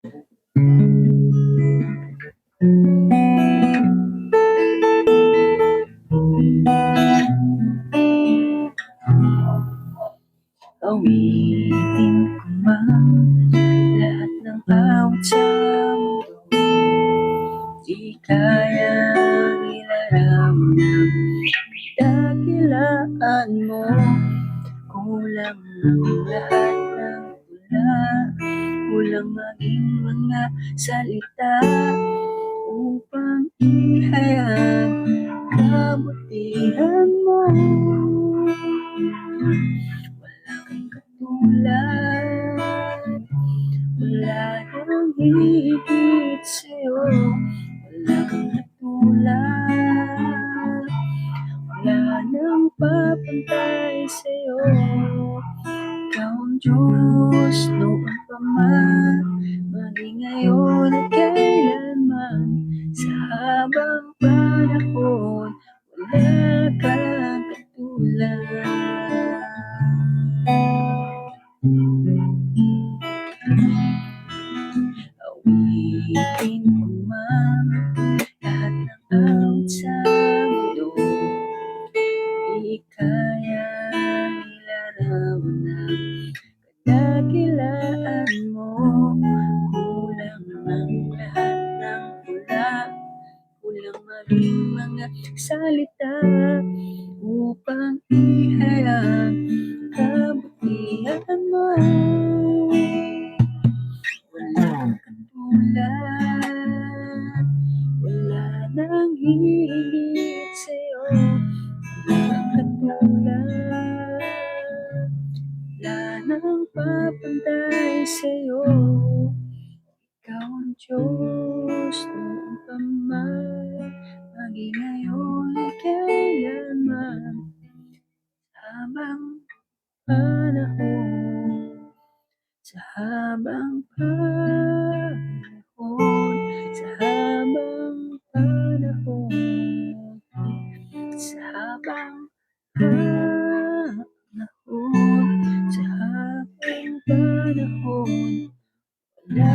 Awitin ko man lahat ng awit sa mundo, di kayang ilarawan ng dakilaan mo. Kulang ang lahat ng tula, kulang maging mga salita upang ihayag kabutihan mo. Wala kang katulad, wala nang hihigit sa'yo. Wala kang katulad, wala nang papantay sa'yo. Ikaw ang Diyos noon pa man, maging ngayon at kailanman. Sa habang panahon, wala kang katulad. Awitin ko man lahat ng awit sa mundo, di kayang ilarawan ng kadakilaan mo. Kulang ang lahat ng tula, kulang maging mga salita upang ihayag kabutihan mo. Wala kang katulad, wala nang hihigit sa'yo. Wala kang katulad, wala nang papantay sa'yo. Ikaw ang Diyos noon pa man, maging ngayon at kailanman. Habang panahon, sa habang panahon, sa habang panahon, sa habang panahon, sa habang panahon, wala